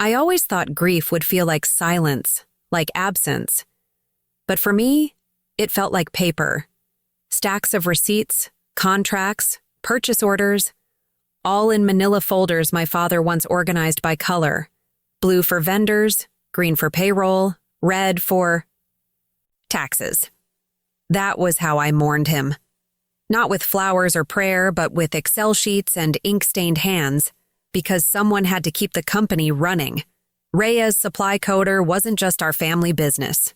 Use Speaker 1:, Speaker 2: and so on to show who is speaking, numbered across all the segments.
Speaker 1: I always thought grief would feel like silence, like absence. But for me, it felt like paper. Stacks of receipts, contracts, purchase orders, all in manila folders my father once organized by color. Blue for vendors, green for payroll, red for taxes. That was how I mourned him. Not with flowers or prayer, but with Excel sheets and ink-stained hands, because someone had to keep the company running. Reyes Supply Coder wasn't just our family business.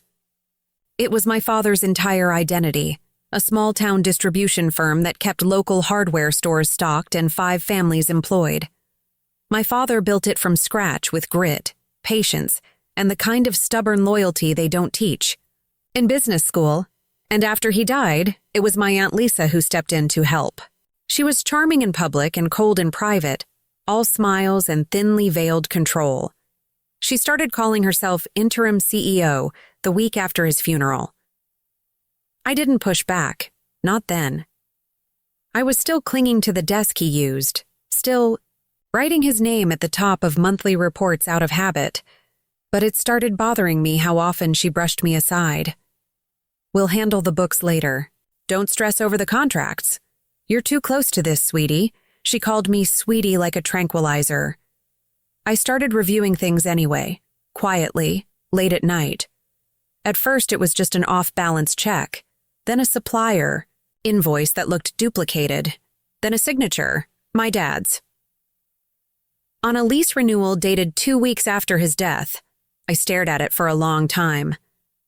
Speaker 1: It was my father's entire identity, a small-town distribution firm that kept local hardware stores stocked and 5 families employed. My father built it from scratch with grit, patience, and the kind of stubborn loyalty they don't teach in business school. And after he died, it was my Aunt Lisa who stepped in to help. She was charming in public and cold in private, all smiles and thinly veiled control. She started calling herself interim CEO the week after his funeral. I didn't push back, not then. I was still clinging to the desk he used, still writing his name at the top of monthly reports out of habit, but it started bothering me how often she brushed me aside. "We'll handle the books later. Don't stress over the contracts. You're too close to this, sweetie." She called me sweetie like a tranquilizer. I started reviewing things anyway, quietly, late at night. At first it was just an off-balance check, then a supplier, invoice that looked duplicated, then a signature, my dad's. On a lease renewal dated 2 weeks after his death, I stared at it for a long time.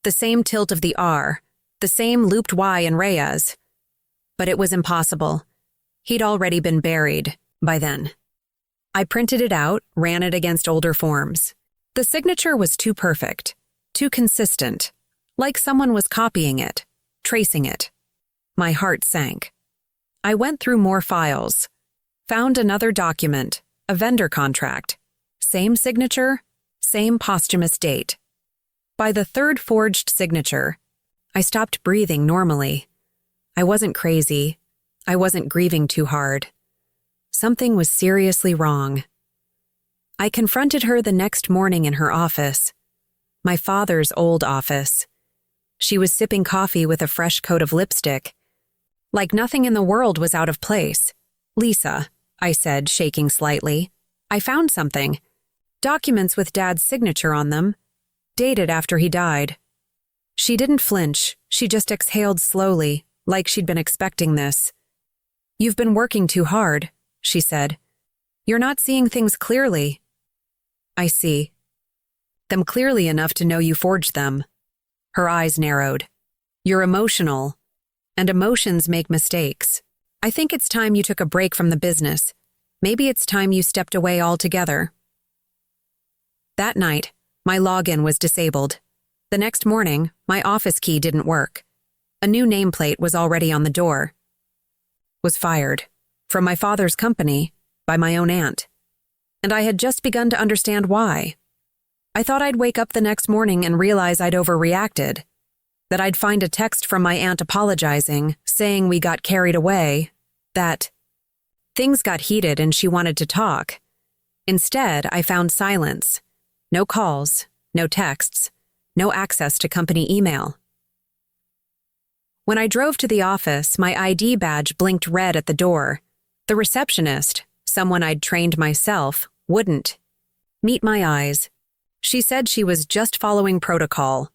Speaker 1: The same tilt of the R, the same looped Y in Reyes. But it was impossible. He'd already been buried by then. I printed it out, ran it against older forms. The signature was too perfect, too consistent, like someone was copying it, tracing it. My heart sank. I went through more files, found another document, a vendor contract. Same signature, same posthumous date. By the third forged signature, I stopped breathing normally. I wasn't crazy. I wasn't grieving too hard. Something was seriously wrong. I confronted her the next morning in her office, my father's old office. She was sipping coffee with a fresh coat of lipstick. Like nothing in the world was out of place. "Lisa," I said, shaking slightly, "I found something. Documents with Dad's signature on them, dated after he died." She didn't flinch. She just exhaled slowly, like she'd been expecting this. "You've been working too hard," she said. "You're not seeing things clearly." "I see. Them clearly enough to know you forged them." Her eyes narrowed. "You're emotional, and emotions make mistakes. I think it's time you took a break from the business. Maybe it's time you stepped away altogether." That night, my login was disabled. The next morning, my office key didn't work. A new nameplate was already on the door. Was fired. From my father's company, by my own aunt. And I had just begun to understand why. I thought I'd wake up the next morning and realize I'd overreacted. That I'd find a text from my aunt apologizing, saying we got carried away. That things got heated and she wanted to talk. Instead, I found silence. No calls, no texts, no access to company email. When I drove to the office, my ID badge blinked red at the door. The receptionist, someone I'd trained myself, wouldn't meet my eyes. She said she was just following protocol.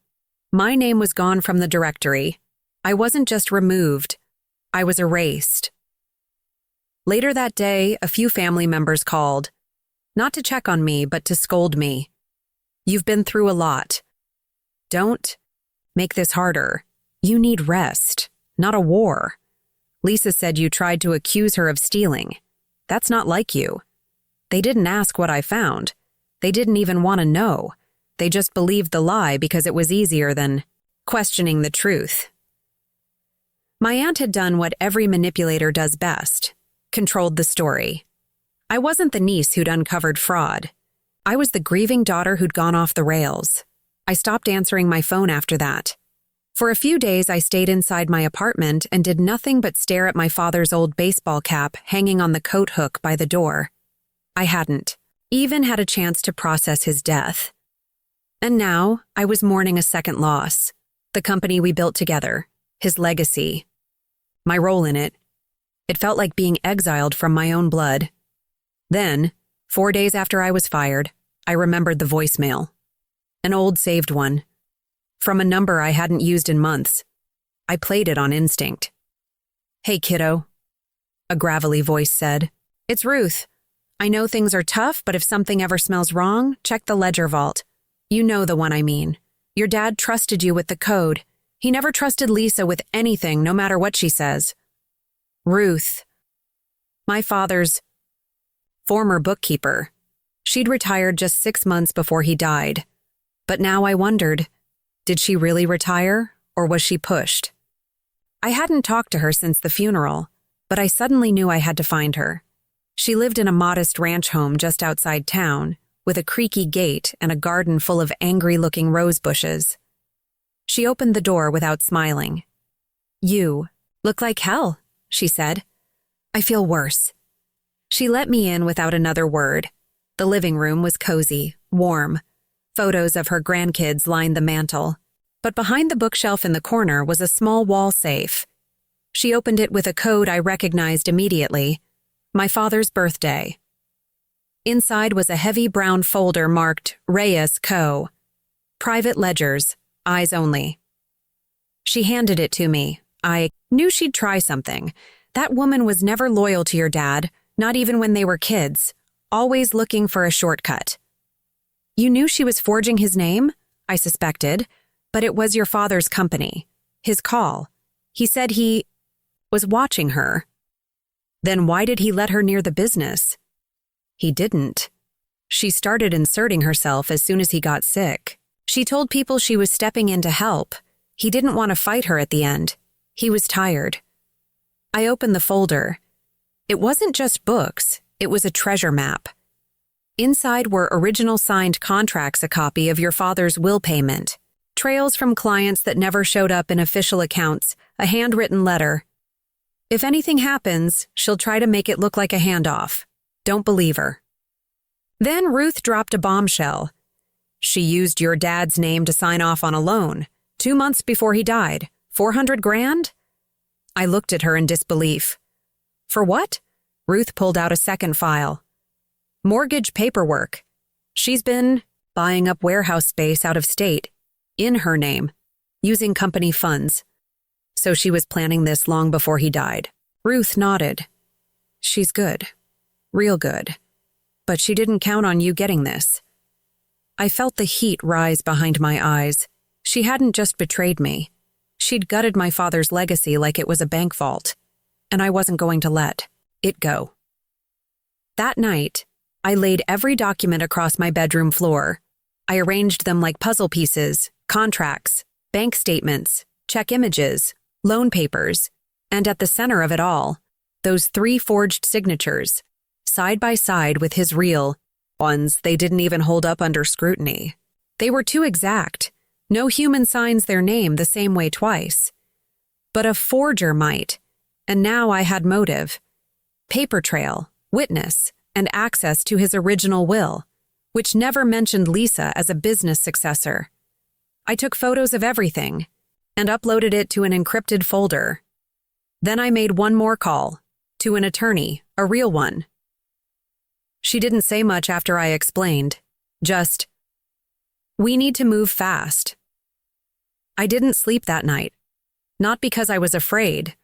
Speaker 1: My name was gone from the directory. I wasn't just removed, I was erased. Later that day, a few family members called. Not to check on me, but to scold me. "You've been through a lot. Don't make this harder. You need rest, not a war. Lisa said you tried to accuse her of stealing. That's not like you." They didn't ask what I found. They didn't even want to know. They just believed the lie because it was easier than questioning the truth. My aunt had done what every manipulator does best, controlled the story. I wasn't the niece who'd uncovered fraud. I was the grieving daughter who'd gone off the rails. I stopped answering my phone after that. For a few days, I stayed inside my apartment and did nothing but stare at my father's old baseball cap hanging on the coat hook by the door. I hadn't even had a chance to process his death. And now I was mourning a second loss, the company we built together, his legacy, my role in it. It felt like being exiled from my own blood. Then, 4 days after I was fired, I remembered the voicemail. An old saved one. From a number I hadn't used in months. I played it on instinct. "Hey, kiddo," a gravelly voice said. "It's Ruth. I know things are tough, but if something ever smells wrong, check the ledger vault. You know the one I mean. Your dad trusted you with the code. He never trusted Lisa with anything, no matter what she says." Ruth. My father's former bookkeeper. She'd retired just 6 months before he died. But now I wondered, did she really retire, or was she pushed? I hadn't talked to her since the funeral, but I suddenly knew I had to find her. She lived in a modest ranch home just outside town, with a creaky gate and a garden full of angry-looking rose bushes. She opened the door without smiling. "You look like hell," she said. "I feel worse." She let me in without another word. The living room was cozy, warm. Photos of her grandkids lined the mantel. But behind the bookshelf in the corner was a small wall safe. She opened it with a code I recognized immediately: my father's birthday. Inside was a heavy brown folder marked Reyes Co. Private ledgers, eyes only. She handed it to me. I knew she'd try something. That woman was never loyal to your dad, not even when they were kids, always looking for a shortcut. "You knew she was forging his name?" I suspected, but it was your father's company. His call. He said he was watching her. Then why did he let her near the business? He didn't. She started inserting herself as soon as he got sick. She told people she was stepping in to help. He didn't want to fight her at the end. He was tired. I opened the folder. It wasn't just books, it was a treasure map. Inside were original signed contracts, a copy of your father's will payment, trails from clients that never showed up in official accounts, a handwritten letter. "If anything happens, she'll try to make it look like a handoff. Don't believe her." Then Ruth dropped a bombshell. She used your dad's name to sign off on a loan, 2 months before he died. 400 grand? I looked at her in disbelief. For what? Ruth pulled out a second file. Mortgage paperwork. She's been buying up warehouse space out of state, in her name, using company funds. So she was planning this long before he died. Ruth nodded. She's good. Real good. But she didn't count on you getting this. I felt the heat rise behind my eyes. She hadn't just betrayed me. She'd gutted my father's legacy like it was a bank vault, and I wasn't going to let it go. That night, I laid every document across my bedroom floor. I arranged them like puzzle pieces, contracts, bank statements, check images, loan papers, and at the center of it all, those 3 forged signatures, side by side with his real ones. They didn't even hold up under scrutiny. They were too exact. No human signs their name the same way twice. But a forger might, and now I had motive. Paper trail, witness, and access to his original will, which never mentioned Lisa as a business successor. I took photos of everything and uploaded it to an encrypted folder. Then I made one more call, to an attorney, a real one. She didn't say much after I explained, just, "We need to move fast." I didn't sleep that night, not because I was afraid,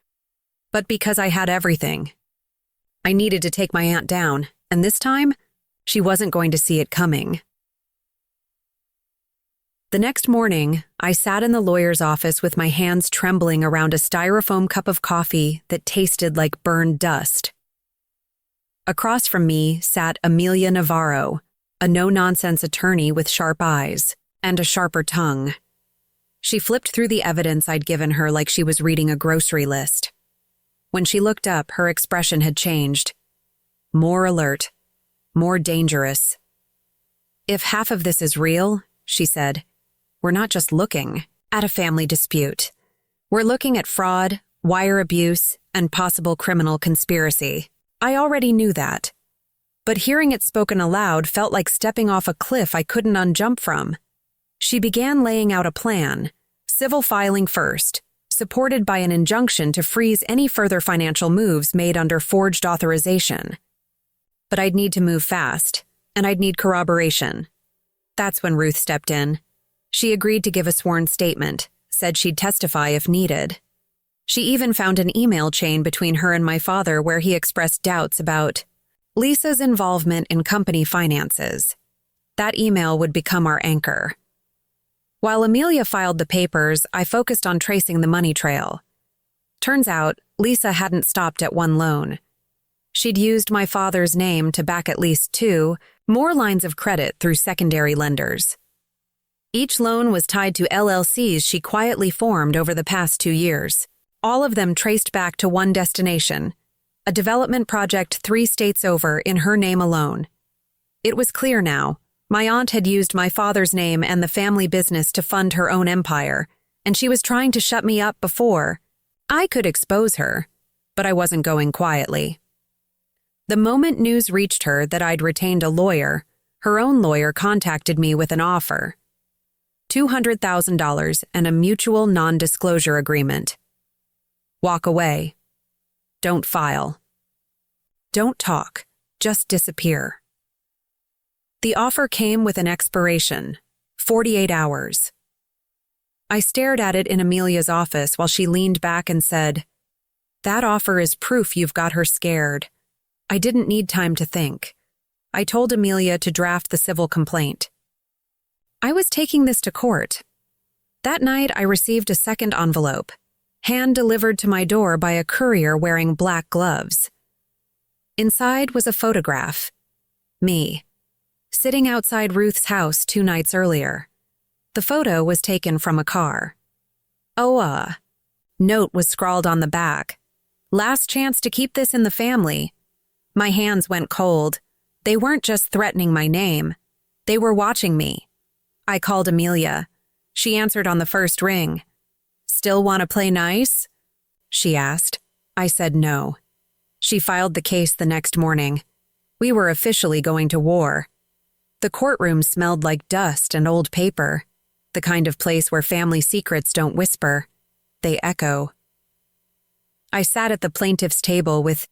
Speaker 1: but because I had everything. I needed to take my aunt down, and this time, she wasn't going to see it coming. The next morning, I sat in the lawyer's office with my hands trembling around a styrofoam cup of coffee that tasted like burned dust. Across from me sat Amelia Navarro, a no-nonsense attorney with sharp eyes and a sharper tongue. She flipped through the evidence I'd given her like she was reading a grocery list. When she looked up, her expression had changed. More alert, more dangerous. "If half of this is real," she said, "we're not just looking at a family dispute. We're looking at fraud, wire abuse, and possible criminal conspiracy." I already knew that. but hearing it spoken aloud felt like stepping off a cliff I couldn't unjump from. She began laying out a plan, civil filing first, supported by an injunction to freeze any further financial moves made under forged authorization. But I'd need to move fast, and I'd need corroboration. That's when Ruth stepped in. She agreed to give a sworn statement, said she'd testify if needed. She even found an email chain between her and my father where he expressed doubts about Lisa's involvement in company finances. That email would become our anchor. While Amelia filed the papers, I focused on tracing the money trail. Turns out, Lisa hadn't stopped at one loan. She'd used my father's name to back at least 2 more lines of credit through secondary lenders. Each loan was tied to LLCs she quietly formed over the past 2 years, all of them traced back to one destination, a development project 3 states over in her name alone. It was clear now. My aunt had used my father's name and the family business to fund her own empire, and she was trying to shut me up before. I could expose her, but I wasn't going quietly. The moment news reached her that I'd retained a lawyer, her own lawyer contacted me with an offer. $200,000 and a mutual non-disclosure agreement. Walk away. Don't file. Don't talk. Just disappear. The offer came with an expiration, 48 hours. I stared at it in Amelia's office while she leaned back and said, "That offer is proof you've got her scared." I didn't need time to think. I told Amelia to draft the civil complaint. I was taking this to court. That night, I received a second envelope, hand-delivered to my door by a courier wearing black gloves. Inside was a photograph. Me. Sitting outside Ruth's house 2 nights earlier. The photo was taken from a car. Note was scrawled on the back. Last chance to keep this in the family. My hands went cold. They weren't just threatening my name. They were watching me. I called Amelia. She answered on the first ring. "Still want to play nice?" she asked. I said no. She filed the case the next morning. We were officially going to war. The courtroom smelled like dust and old paper, the kind of place where family secrets don't whisper, they echo. I sat at the plaintiff's table with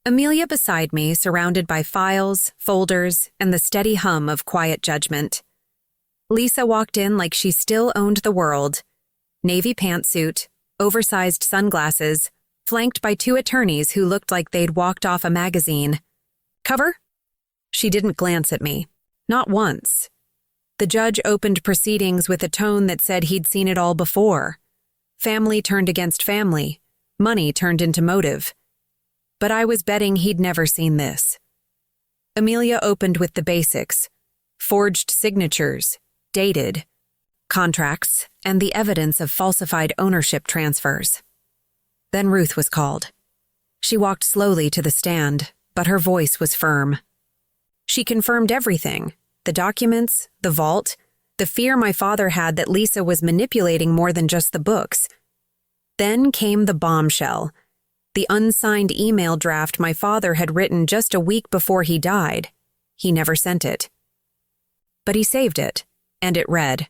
Speaker 1: Amelia beside me, surrounded by files, folders, and the steady hum of quiet judgment. Lisa walked in like she still owned the world. Navy pantsuit, oversized sunglasses, flanked by 2 attorneys who looked like they'd walked off a magazine. "Cover?" She didn't glance at me. Not once. The judge opened proceedings with a tone that said he'd seen it all before. Family turned against family. Money turned into motive. But I was betting he'd never seen this. Amelia opened with the basics. Forged signatures, dated, contracts, and the evidence of falsified ownership transfers. Then Ruth was called. She walked slowly to the stand, but her voice was firm. She confirmed everything, the documents, the vault, the fear my father had that Lisa was manipulating more than just the books. Then came the bombshell, the unsigned email draft my father had written just a week before he died. He never sent it. But he saved it, and it read,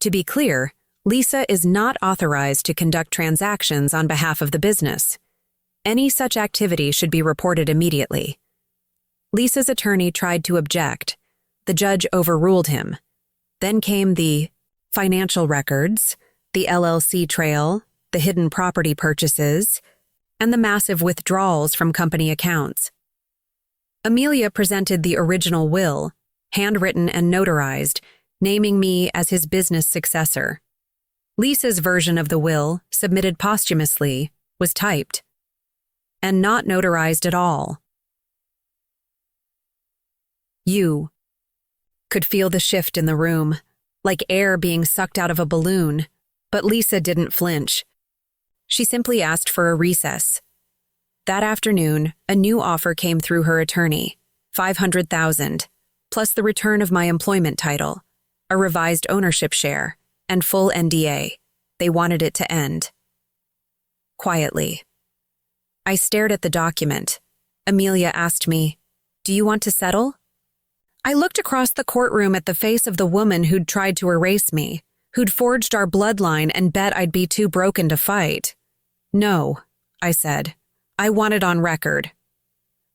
Speaker 1: "To be clear, Lisa is not authorized to conduct transactions on behalf of the business. Any such activity should be reported immediately." Lisa's attorney tried to object. The judge overruled him. Then came the financial records, the LLC trail, the hidden property purchases, and the massive withdrawals from company accounts. Amelia presented the original will, handwritten and notarized, naming me as his business successor. Lisa's version of the will, submitted posthumously, was typed and not notarized at all. You could feel the shift in the room, like air being sucked out of a balloon, but Lisa didn't flinch. She simply asked for a recess. That afternoon, a new offer came through her attorney, $500,000, plus the return of my employment title, a revised ownership share, and full NDA. They wanted it to end. Quietly. I stared at the document. Amelia asked me, Do you want to settle? I looked across the courtroom at the face of the woman who'd tried to erase me, who'd forged our bloodline and bet I'd be too broken to fight. No, I said. I want it on record.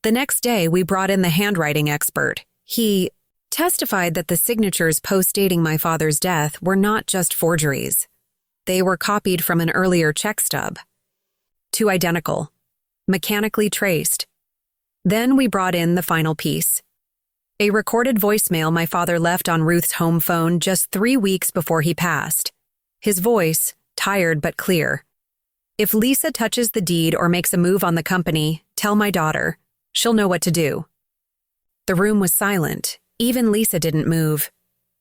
Speaker 1: The next day, we brought in the handwriting expert. He testified that the signatures post-dating my father's death were not just forgeries. They were copied from an earlier check stub. Two identical, mechanically traced. Then we brought in the final piece. A recorded voicemail my father left on Ruth's home phone just 3 weeks before he passed. His voice, tired but clear. If Lisa touches the deed or makes a move on the company, tell my daughter. She'll know what to do. The room was silent. Even Lisa didn't move.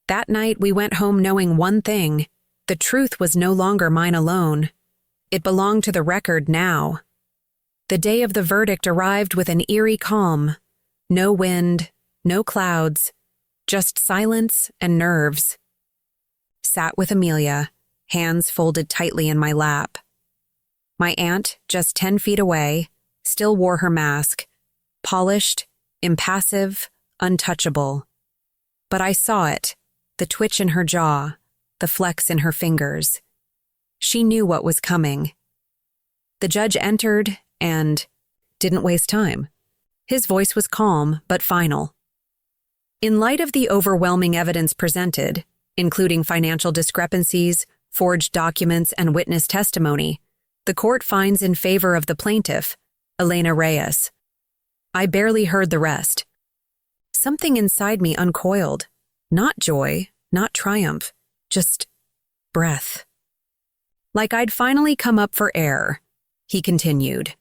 Speaker 1: That night we went home knowing one thing. The truth was no longer mine alone. It belonged to the record now. The day of the verdict arrived with an eerie calm. No wind, no clouds, just silence and nerves. Sat with Amelia, hands folded tightly in my lap. My aunt, just 10 feet away, still wore her mask, polished, impassive, untouchable. But I saw it, the twitch in her jaw, the flex in her fingers. She knew what was coming. The judge entered and didn't waste time. His voice was calm but final. In light of the overwhelming evidence presented, including financial discrepancies, forged documents, and witness testimony, the court finds in favor of the plaintiff, Elena Reyes. I barely heard the rest. Something inside me uncoiled. Not joy, not triumph, just breath. Like I'd finally come up for air, he continued.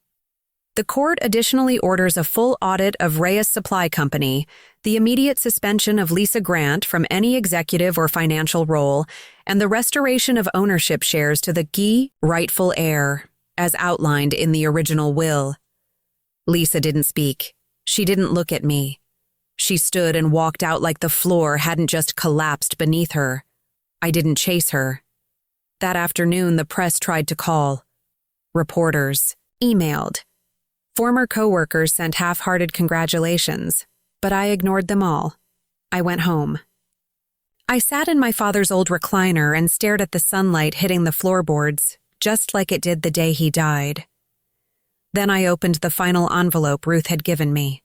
Speaker 1: The court additionally orders a full audit of Reyes Supply Company, the immediate suspension of Lisa Grant from any executive or financial role, and the restoration of ownership shares to the Guy rightful heir, as outlined in the original will. Lisa didn't speak. She didn't look at me. She stood and walked out like the floor hadn't just collapsed beneath her. I didn't chase her. That afternoon, the press tried to call. Reporters emailed. Former coworkers sent half-hearted congratulations, but I ignored them all. I went home. I sat in my father's old recliner and stared at the sunlight hitting the floorboards, just like it did the day he died. Then I opened the final envelope Ruth had given me.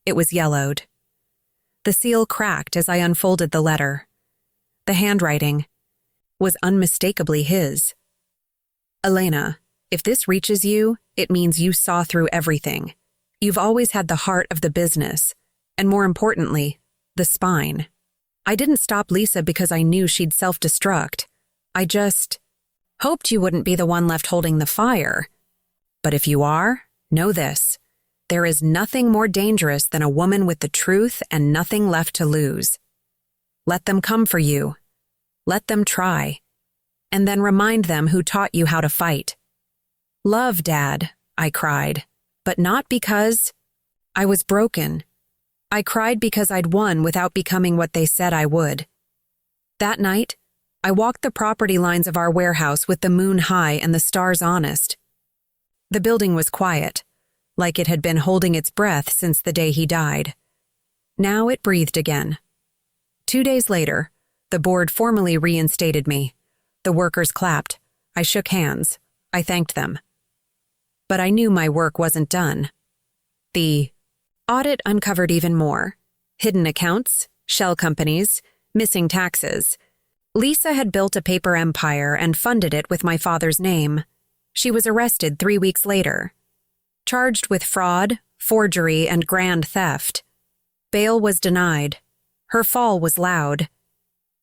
Speaker 1: It was yellowed. The seal cracked as I unfolded the letter. The handwriting was unmistakably his. Elena, if this reaches you, it means you saw through everything. You've always had the heart of the business, and more importantly, the spine. I didn't stop Lisa because I knew she'd self-destruct. I just hoped you wouldn't be the one left holding the fire. But if you are, know this. There is nothing more dangerous than a woman with the truth and nothing left to lose. Let them come for you. Let them try. And then remind them who taught you how to fight. Love, Dad, I cried, but not because I was broken. I cried because I'd won without becoming what they said I would. That night, I walked the property lines of our warehouse with the moon high and the stars honest. The building was quiet, like it had been holding its breath since the day he died. Now it breathed again. 2 days later, the board formally reinstated me. The workers clapped. I shook hands. I thanked them. But I knew my work wasn't done. The audit uncovered even more. Hidden accounts, shell companies, missing taxes. Lisa had built a paper empire and funded it with my father's name. She was arrested 3 weeks later, charged with fraud, forgery, and grand theft. Bail was denied. Her fall was loud.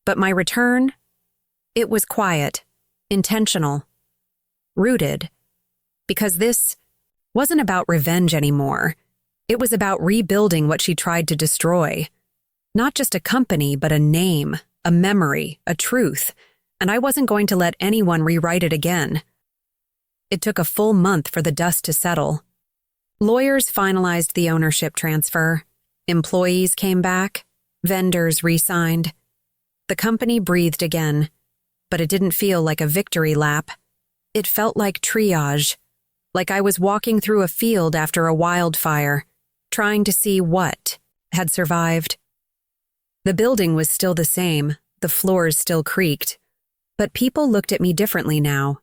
Speaker 1: But my return? It was quiet, intentional, rooted. Because this wasn't about revenge anymore. It was about rebuilding what she tried to destroy. Not just a company, but a name, a memory, a truth. And I wasn't going to let anyone rewrite it again. It took a full month for the dust to settle. Lawyers finalized the ownership transfer. Employees came back. Vendors re-signed. The company breathed again. But it didn't feel like a victory lap. It felt like triage. Like I was walking through a field after a wildfire, trying to see what had survived. The building was still the same, the floors still creaked, but people looked at me differently now.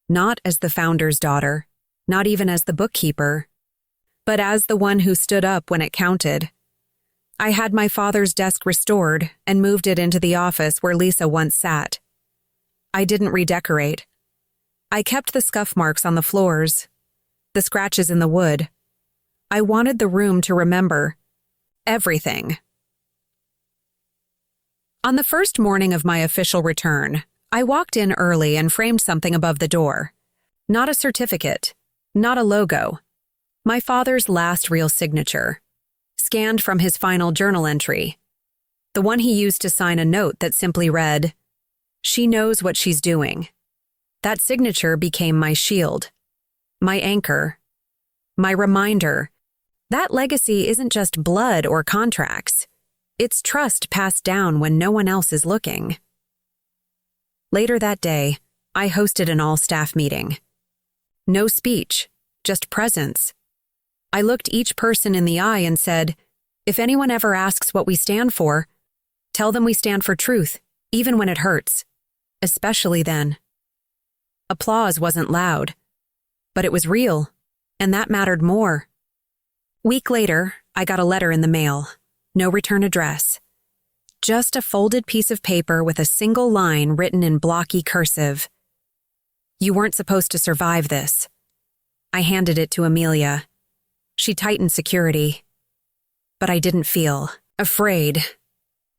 Speaker 1: Not as the founder's daughter, not even as the bookkeeper, but as the one who stood up when it counted. I had my father's desk restored and moved it into the office where Lisa once sat. I didn't redecorate. I kept the scuff marks on the floors, the scratches in the wood. I wanted the room to remember everything. On the first morning of my official return, I walked in early and framed something above the door. Not a certificate, not a logo. My father's last real signature, scanned from his final journal entry. The one he used to sign a note that simply read, "She knows what she's doing." That signature became my shield, my anchor, my reminder. That legacy isn't just blood or contracts. It's trust passed down when no one else is looking. Later that day, I hosted an all-staff meeting. No speech, just presence. I looked each person in the eye and said, if anyone ever asks what we stand for, tell them we stand for truth, even when it hurts, especially then. Applause wasn't loud, but it was real, and that mattered more. Week later, I got a letter in the mail. No return address. Just a folded piece of paper with a single line written in blocky cursive. You weren't supposed to survive this. I handed it to Amelia. She tightened security. But I didn't feel afraid,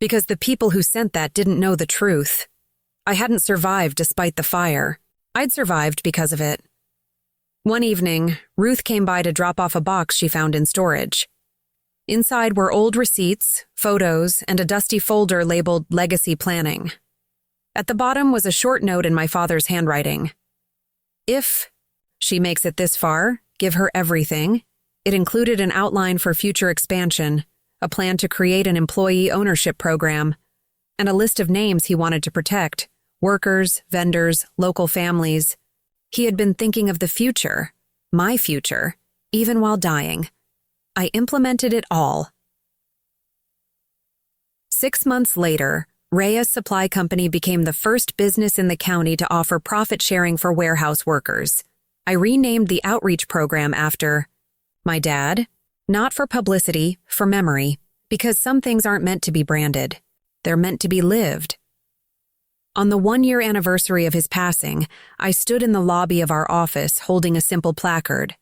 Speaker 1: because the people who sent that didn't know the truth. I hadn't survived despite the fire. I'd survived because of it. One evening, Ruth came by to drop off a box she found in storage. Inside were old receipts, photos, and a dusty folder labeled Legacy Planning. At the bottom was a short note in my father's handwriting. If she makes it this far, give her everything. It included an outline for future expansion, a plan to create an employee ownership program, and a list of names he wanted to protect: workers, vendors, local families. He had been thinking of the future, my future, even while dying. I implemented it all. 6 months later, Reyes Supply Company became the first business in the county to offer profit sharing for warehouse workers. I renamed the outreach program after my dad, not for publicity, for memory, because some things aren't meant to be branded. They're meant to be lived. On the 1-year anniversary of his passing, I stood in the lobby of our office holding a simple placard.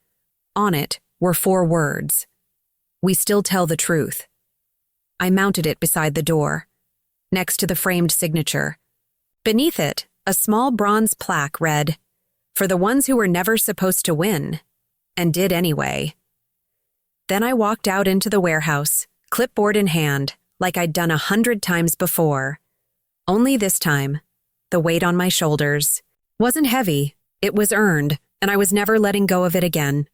Speaker 1: On it were 4 words. We still tell the truth. I mounted it beside the door, next to the framed signature. Beneath it, a small bronze plaque read, "For the ones who were never supposed to win, and did anyway." Then I walked out into the warehouse, clipboard in hand, like I'd done 100 times before. Only this time, the weight on my shoulders wasn't heavy, it was earned, and I was never letting go of it again.